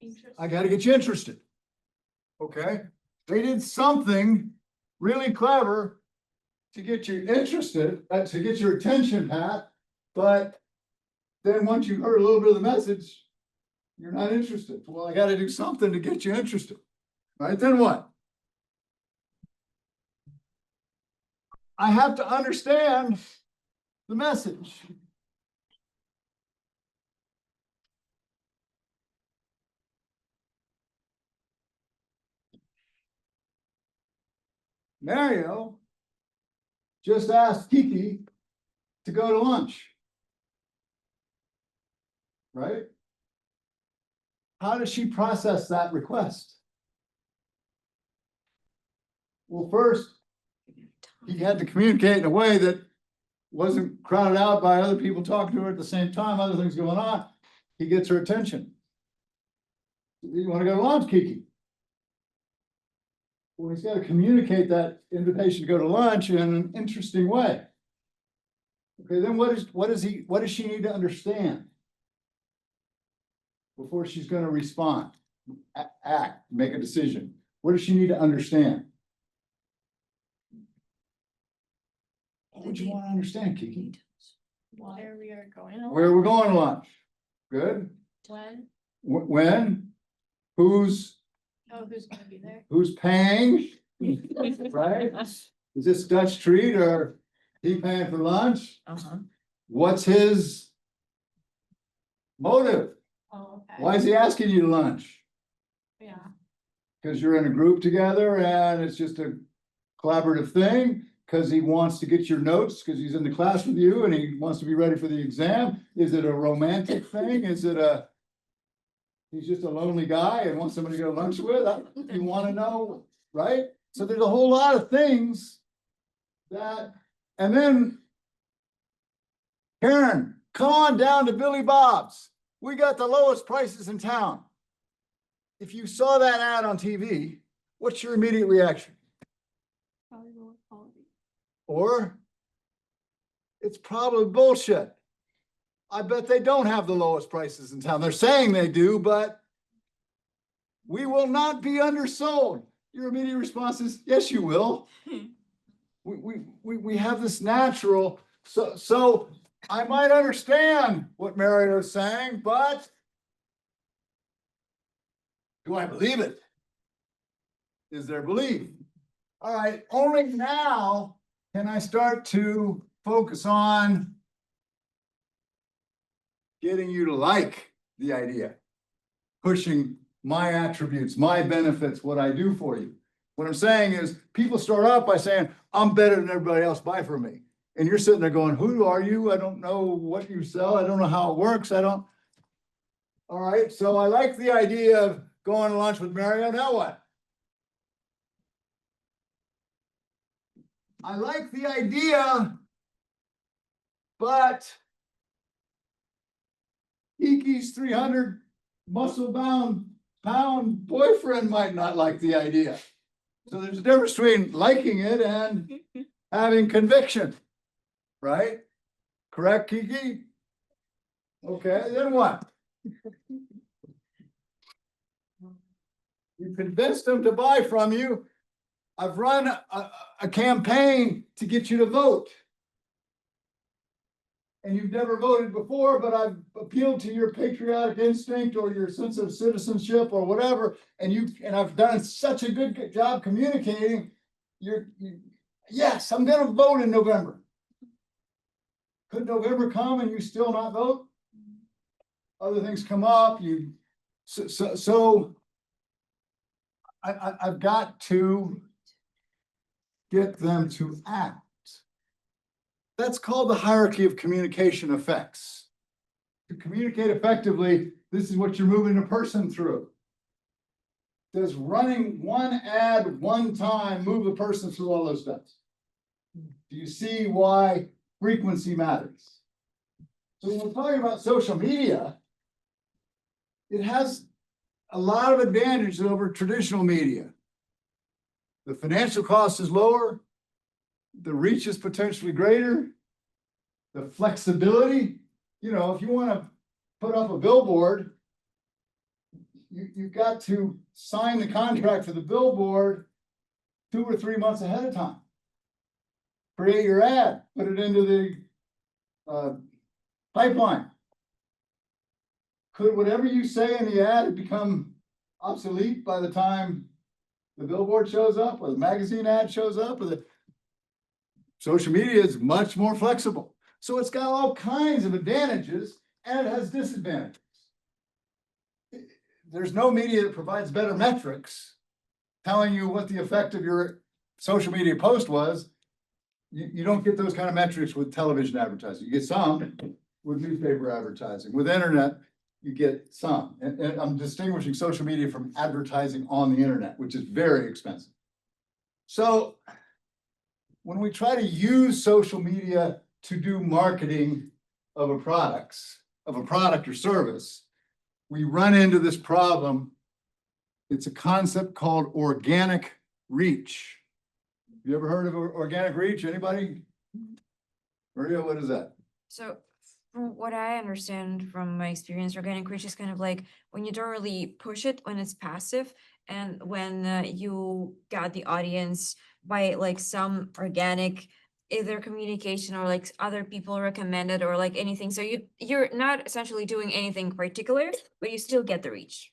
Interest. I gotta get you interested. Okay, they did something really clever to get you interested, to get your attention, Pat. But then once you heard a little bit of the message, you're not interested. Well, I gotta do something to get you interested. Right, then what? I have to understand the message. Mario just asked Kiki to go to lunch. Right? How does she process that request? Well, first, he had to communicate in a way that wasn't crowded out by other people talking to her at the same time, other things going on. He gets her attention. You wanna go to lunch, Kiki? Well, he's gotta communicate that invitation to go to lunch in an interesting way. Okay, then what does she need to understand? Before she's gonna respond, act, make a decision. What does she need to understand? What would you wanna understand, Kiki? Where we are going. Where we're going to lunch? Good? When, When? Who's who's gonna be there? paying? Right? Is this Dutch treat or he paying for lunch? What's his motive? Oh, okay. Why is he asking you to lunch? Yeah. Because you're in a group together and it's just a collaborative thing? Because he wants to get your notes, because he's in the class with you and he wants to be ready for the exam? Is it a romantic thing? Is it he's just a lonely guy and wants somebody to go to lunch with? You want to know, right? So there's a whole lot of things that, and then Karen, come on down to Billy Bob's. We got the lowest prices in town. If you saw that ad on TV, what's your immediate reaction? Probably lower quality. Or it's probably bullshit. I bet they don't have the lowest prices in town. They're saying they do, but we will not be undersold. Your immediate response is, yes, you will. We have this natural, so I might understand what Mario is saying, but do I believe it? Is there belief? All right, only now can I start to focus on getting you to like the idea, pushing my attributes, my benefits, what I do for you. What I'm saying is people start off by saying, I'm better than everybody else, buy from me. And you're sitting there going, who are you? I don't know what you sell. I don't know how it works. All right, so I like the idea of going to lunch with Mario. Now what? I like the idea, but Kiki's 300 muscle-bound pound boyfriend might not like the idea. So there's a difference between liking it and having conviction, right? Correct, Kiki? Okay, then what? You convinced them to buy from you. I've run a campaign to get you to vote. And you've never voted before, but I've appealed to your patriotic instinct or your sense of citizenship or whatever, and I've done such a good job communicating. Yes, I'm gonna vote in November. Could November come and you still not vote? Other things come up, I've got to get them to act. That's called the hierarchy of communication effects. To communicate effectively, this is what you're moving a person through. Does running one ad one time move a person through all those steps? Do you see why frequency matters? So when we're talking about social media, it has a lot of advantages over traditional media. The financial cost is lower. The reach is potentially greater. The flexibility, if you want to put up a billboard, you've got to sign the contract for the billboard 2 or 3 months ahead of time. Create your ad, put it into the pipeline. Could whatever you say in the ad become obsolete by the time the billboard shows up or the magazine ad shows up or the social media is much more flexible. So it's got all kinds of advantages and it has disadvantages. There's no media that provides better metrics telling you what the effect of your social media post was. You don't get those kind of metrics with television advertising. You get some with newspaper advertising. With internet, you get some. And I'm distinguishing social media from advertising on the internet, which is very expensive. So when we try to use social media to do marketing of a product or service, we run into this problem. It's a concept called organic reach. You ever heard of organic reach? Anybody? Maria, what is that? So from what I understand from my experience, organic reach is kind of like when you don't really push it, when it's passive, and when you got the audience by like some organic either communication or like other people recommended or like anything. So you're not essentially doing anything particular, but you still get the reach,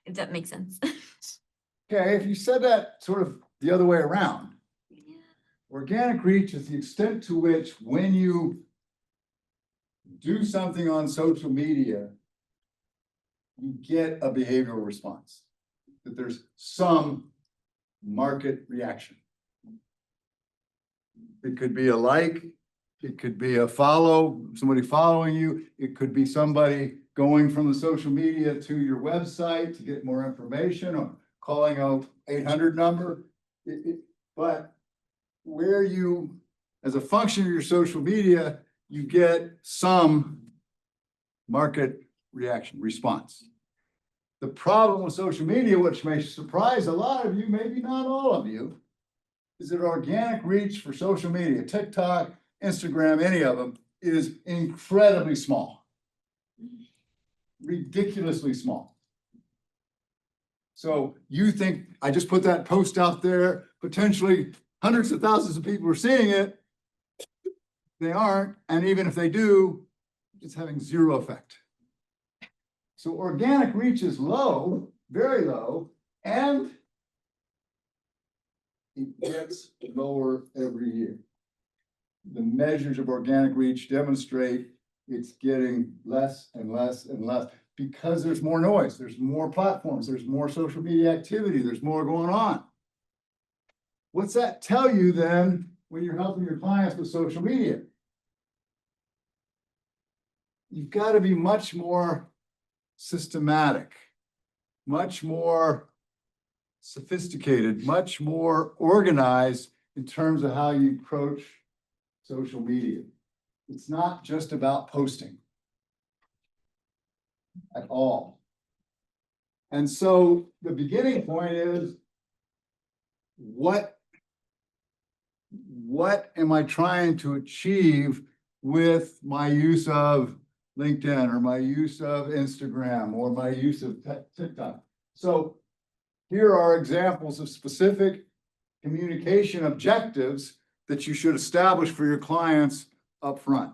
if that makes sense. Okay, if you said that sort of the other way around, Yeah. organic reach is the extent to which when you do something on social media, you get a behavioral response, that there's some market reaction. It could be a like, it could be a follow, somebody following you. It could be somebody going from the social media to your website to get more information or calling a 800 number. But where you, as a function of your social media, you get some market reaction, response. The problem with social media, which may surprise a lot of you, maybe not all of you, is that organic reach for social media, TikTok, Instagram, any of them, is incredibly small. Ridiculously small. So you think, I just put that post out there, potentially hundreds of thousands of people are seeing it. They aren't, and even if they do, it's having zero effect. So organic reach is low, very low, and it gets lower every year. The measures of organic reach demonstrate it's getting less and less and less because there's more noise, there's more platforms, there's more social media activity, there's more going on. What's that tell you then when you're helping your clients with social media? You've got to be much more systematic, much more sophisticated, much more organized in terms of how you approach social media. It's not just about posting at all. And so the beginning point is, what am I trying to achieve with my use of LinkedIn or my use of Instagram or my use of TikTok? So here are examples of specific communication objectives that you should establish for your clients up front.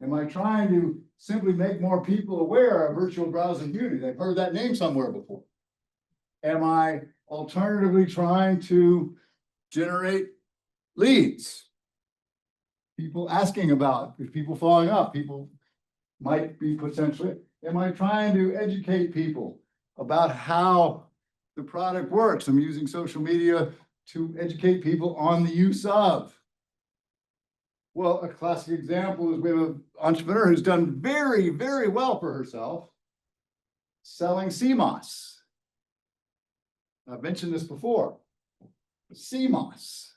Am I trying to simply make more people aware of virtual browsing beauty? They've heard that name somewhere before. Am I alternatively trying to generate leads? People asking about, people following up, people might be potentially. Am I trying to educate people about how the product works? I'm using social media to educate people on the use of. Well, a classic example is we have an entrepreneur who's done very, very well for herself selling CMOS. I've mentioned this before. CMOS.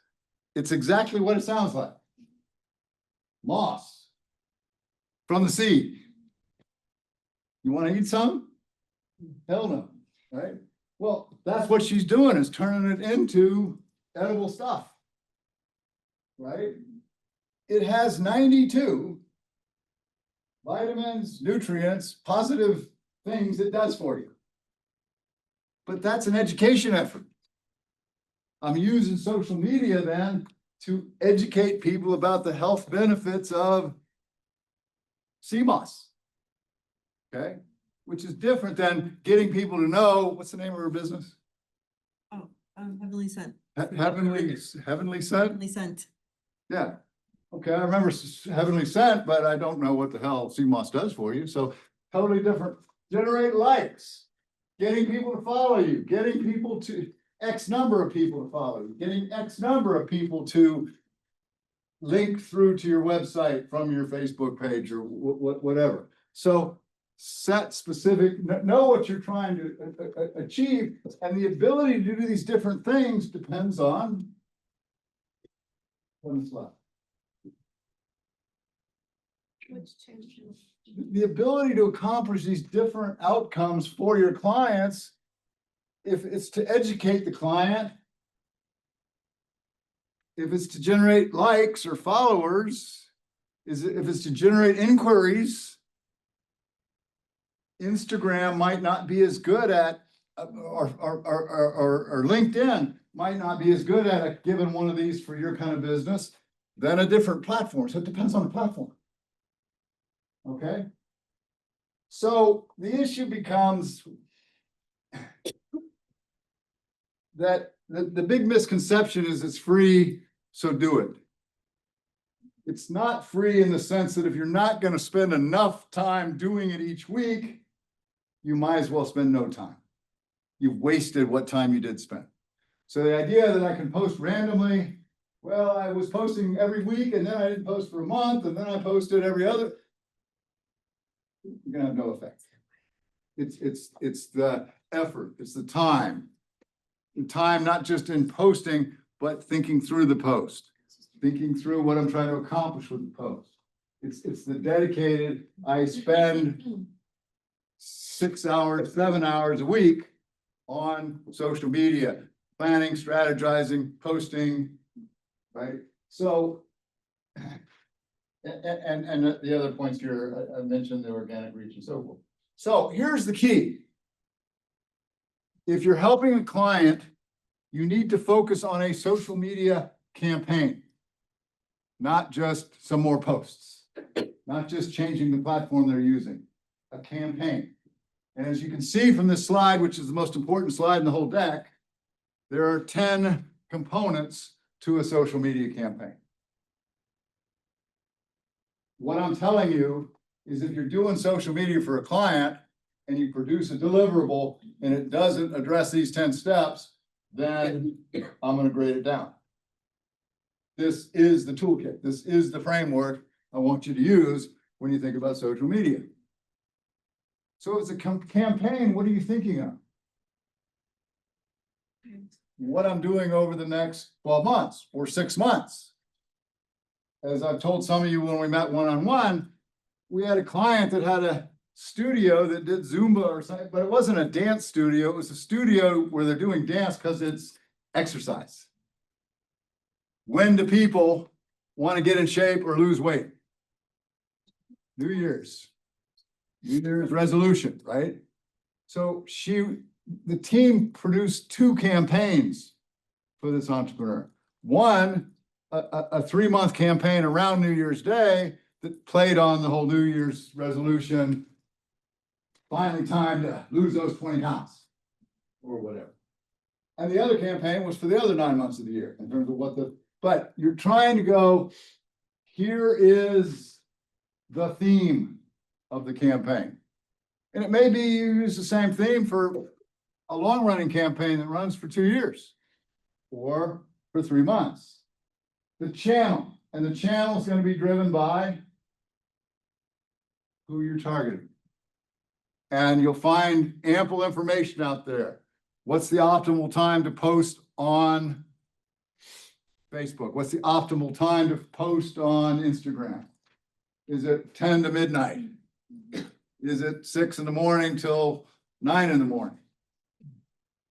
It's exactly what it sounds like. Moss from the sea. You want to eat some? Hell no, right? Well, that's what she's doing, is turning it into edible stuff, right? It has 92 vitamins, nutrients, positive things it does for you. But that's an education effort. I'm using social media then to educate people about the health benefits of CMOS. Okay, which is different than getting people to know, what's the name of her business? Heavenly Scent. Heavenly Scent? Heavenly Scent. Yeah. Okay, I remember Heavenly Scent, but I don't know what the hell CMOS does for you. So totally different. Generate likes, getting people to follow you, getting people to X number of people to follow you, getting X number of people to link through to your website from your Facebook page or whatever. So set specific, know what you're trying to achieve, and the ability to do these different things depends on what's left. Which changes. The ability to accomplish these different outcomes for your clients, if it's to educate the client, if it's to generate likes or followers, if it's to generate inquiries, Instagram might not be as good at, or LinkedIn might not be as good at a given one of these for your kind of business than a different platform. So it depends on the platform. Okay. So the issue becomes that the big misconception is it's free, so do it. It's not free in the sense that if you're not going to spend enough time doing it each week, you might as well spend no time. You've wasted what time you did spend. So the idea that I can post randomly, well, I was posting every week and then I didn't post for a month and then I posted every other, you're gonna have no effect. It's the effort, it's the time. The time not just in posting, but thinking through the post, thinking through what I'm trying to accomplish with the post. It's the dedicated, I spend 6 hours, 7 hours a week on social media, planning, strategizing, posting, right? So, and the other points here, I mentioned the organic reach and so forth. So here's the key. If you're helping a client, you need to focus on a social media campaign, not just some more posts, not just changing the platform they're using, a campaign. And as you can see from this slide, which is the most important slide in the whole deck, there are 10 components to a social media campaign. What I'm telling you is if you're doing social media for a client and you produce a deliverable and it doesn't address these 10 steps, then I'm going to grade it down. This is the toolkit. This is the framework I want you to use when you think about social media. So if it's a campaign, what are you thinking of? What I'm doing over the next 12 months or 6 months. As I've told some of you when we met one-on-one, we had a client that had a studio that did Zumba or something, but it wasn't a dance studio. It was a studio where they're doing dance because it's exercise. When do people want to get in shape or lose weight? New Year's. New Year's resolution, right? So the team produced 2 campaigns for this entrepreneur. One, a 3-month campaign around New Year's Day that played on the whole New Year's resolution. Finally time to lose those 20 pounds or whatever. And the other campaign was for the other 9 months of the year in terms of but you're trying to go, here is the theme of the campaign. And it may be you use the same theme for a long running campaign that runs for 2 years or for 3 months. The channel, and the channel is going to be driven by who you're targeting. And you'll find ample information out there. What's the optimal time to post on Facebook? What's the optimal time to post on Instagram? Is it 10 to midnight? Is it 6 in the morning till 9 in the morning?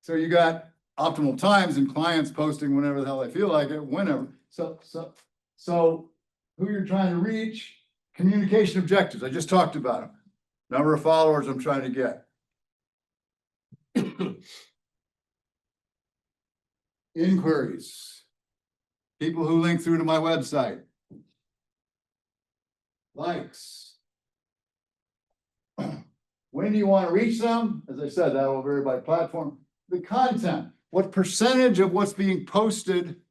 So you got optimal times and clients posting whenever the hell they feel like it, whenever. So who you're trying to reach, communication objectives. I just talked about them. Number of followers I'm trying to get. Inquiries. People who link through to my website. Likes. When do you want to reach them? As I said, that will vary by platform. The content. What percentage of what's being posted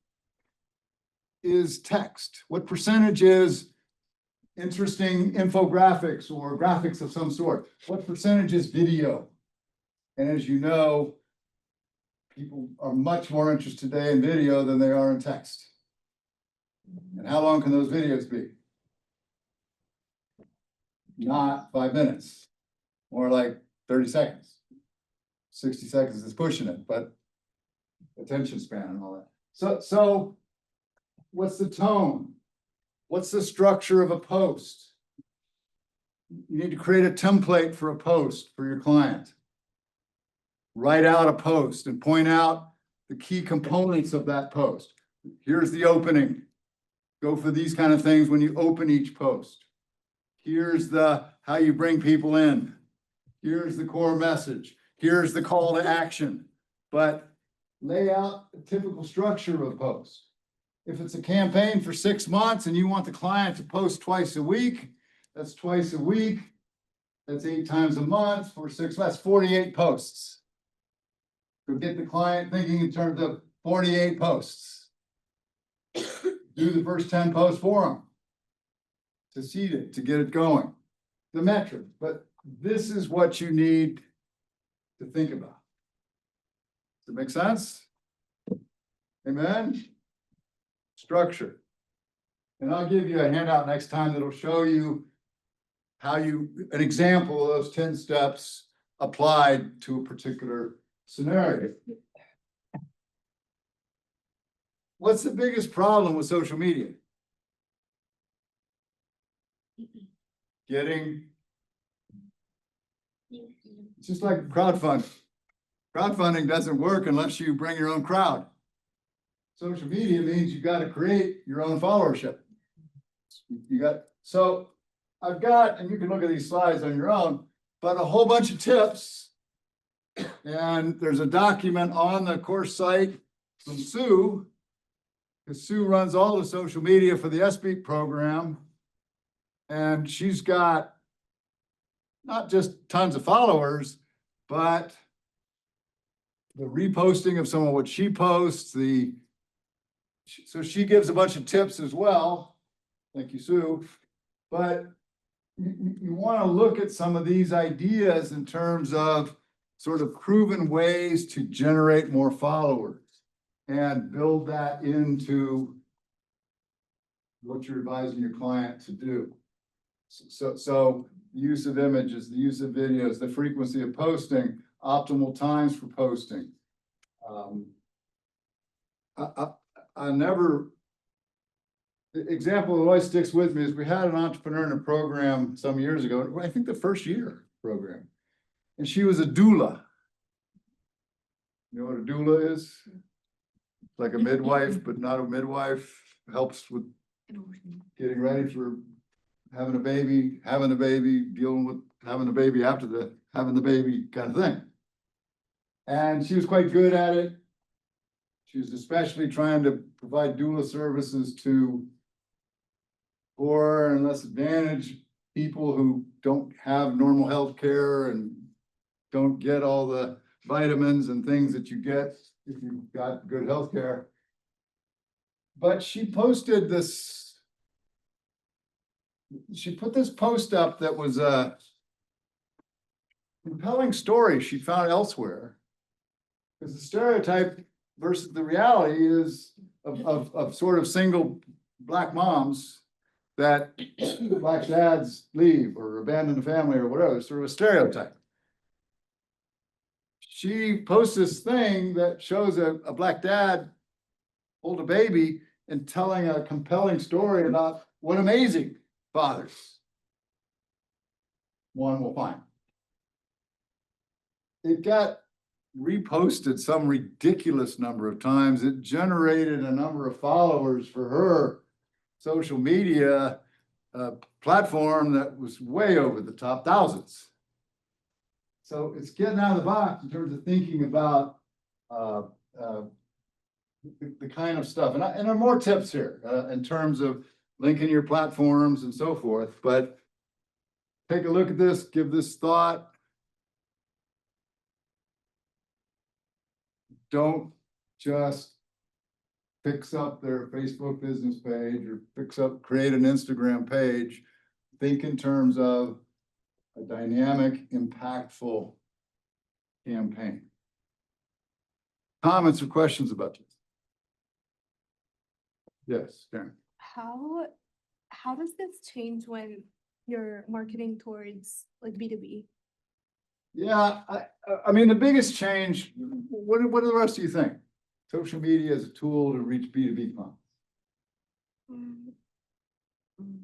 is text? What percentage is interesting infographics or graphics of some sort? What percentage is video? And as you know, people are much more interested today in video than they are in text. And how long can those videos be? Not 5 minutes, more like 30 seconds. 60 seconds is pushing it, but attention span and all that. So what's the tone? What's the structure of a post? You need to create a template for a post for your client. Write out a post and point out the key components of that post. Here's the opening. Go for these kind of things when you open each post. Here's how you bring people in. Here's the core message. Here's the call to action. But lay out a typical structure of a post. If it's a campaign for 6 months and you want the client to post twice a week, that's twice a week. That's 8 times a month for 6 months, 48 posts. So get the client thinking in terms of 48 posts. Do the first 10 posts for them to seed it, to get it going. The metric, but this is what you need to think about. Does it make sense? Amen? Structure. And I'll give you a handout next time that'll show you an example of those 10 steps applied to a particular scenario. What's the biggest problem with social media? It's just like crowdfunding. Crowdfunding doesn't work unless you bring your own crowd. Social media means you got to create your own followership. So I've got, and you can look at these slides on your own, but a whole bunch of tips. And there's a document on the course site from Sue, because Sue runs all the social media for the SBEAT program. And she's got not just tons of followers, but the reposting of some of what she posts, so she gives a bunch of tips as well. Thank you, Sue. But you want to look at some of these ideas in terms of sort of proven ways to generate more followers and build that into what you're advising your client to do. So use of images, the use of videos, the frequency of posting, optimal times for posting. The example that always sticks with me is we had an entrepreneur in a program some years ago, I think the first year. program. And she was a doula. You know what a doula is? Like a midwife, but not a midwife, helps with getting ready for having a baby, dealing with having a baby after having the baby kind of thing. And she was quite good at it. She was especially trying to provide doula services to poor and less advantaged people who don't have normal health care and don't get all the vitamins and things that you get if you've got good health care. But she posted this, she put this post up that was a compelling story she found elsewhere. Because the stereotype versus the reality is of sort of single Black moms that Black dads leave or abandon the family or whatever, sort of a stereotype. She posts this thing that shows a Black dad hold a baby and telling a compelling story about what amazing fathers one will find. It got reposted some ridiculous number of times. It generated a number of followers for her social media platform that was way over the top, thousands. So it's getting out of the box in terms of thinking about the kind of stuff. And there are more tips here in terms of linking your platforms and so forth, but take a look at this, give this thought. Don't just fix up their Facebook business page or create an Instagram page. Think in terms of a dynamic, impactful campaign. Comments or questions about this? Yes, Karen. How does this change when you're marketing towards like B2B? Yeah, I mean, the biggest change, what do the rest of you think? Social media as a tool to reach B2B clients.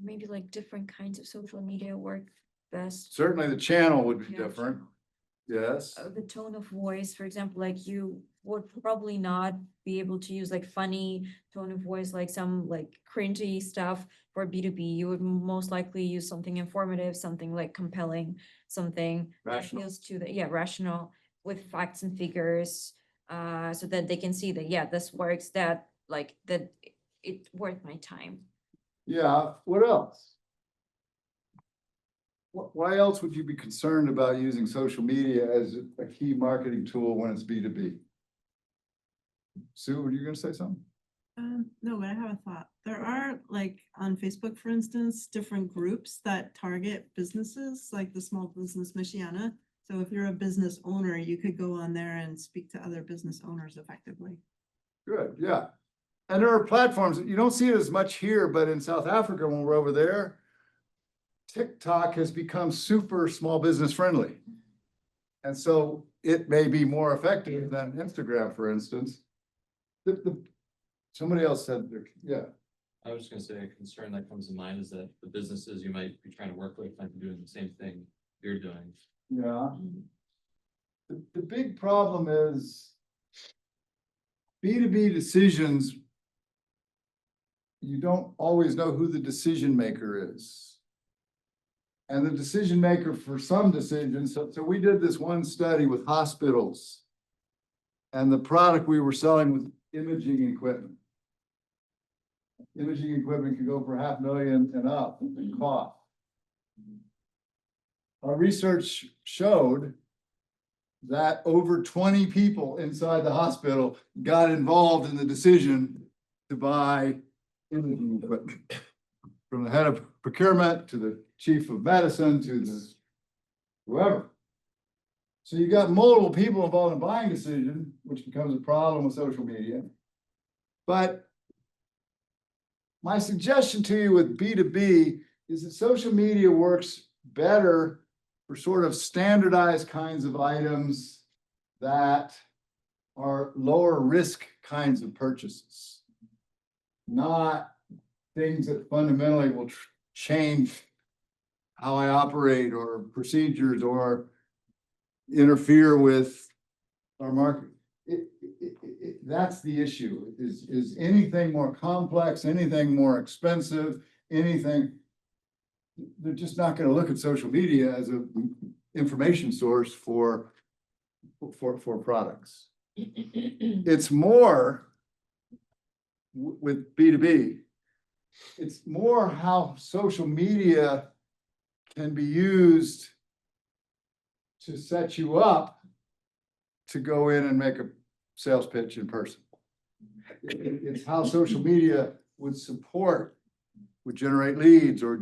Maybe like different kinds of social media work best. Certainly the channel would be Yeah. different. Yes. The tone of voice, for example, like you would probably not be able to use like funny tone of voice, like some like cringy stuff for B2B. You would most likely use something informative, something like compelling, something that Rational. appeals to the, rational with facts and figures, so that they can see that, this works, that like that it worth my time. Yeah, what else? Why else would you be concerned about using social media as a key marketing tool when it's B2B? Sue, were you gonna say something? No, but I have a thought. There are like on Facebook, for instance, different groups that target businesses, like the Small Business Michiana. So if you're a business owner, you could go on there and speak to other business owners effectively. Good, yeah. And there are platforms, you don't see it as much here, but in South Africa, when we're over there, TikTok has become super small business friendly. And so it may be more effective than Instagram, for instance. Somebody else said, yeah. I was just gonna say a concern that comes to mind is that the businesses you might be trying to work with might be doing the same thing you're doing. Yeah. The big problem is B2B decisions. You don't always know who the decision maker is. And the decision maker for some decisions, so we did this one study with hospitals. And the product we were selling was imaging equipment. Imaging equipment can go for $500,000 and up in cost. Our research showed that over 20 people inside the hospital got involved in the decision to buy imaging equipment. From the head of procurement to the chief of medicine to the whoever. So you got multiple people involved in buying decision, which becomes a problem with social media. But my suggestion to you with B2B is that social media works better for sort of standardized kinds of items that are lower risk kinds of purchases. Not things that fundamentally will change how I operate or procedures or interfere with our market. That's the issue, is anything more complex, anything more expensive, anything. They're just not gonna look at social media as a information source for products. It's more with B2B. It's more how social media can be used to set you up to go in and make a sales pitch in person. It's how social media would support, would generate leads or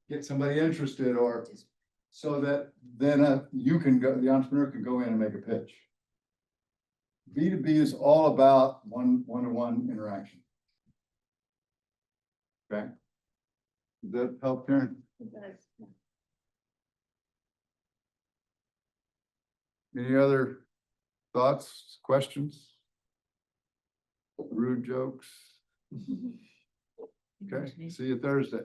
get somebody interested, or so that then you can go, the entrepreneur can go in and make a pitch. B2B is all about one-to-one interaction. Okay? Does that help, Karen? Any other thoughts, questions? Rude jokes? Okay, see you Thursday.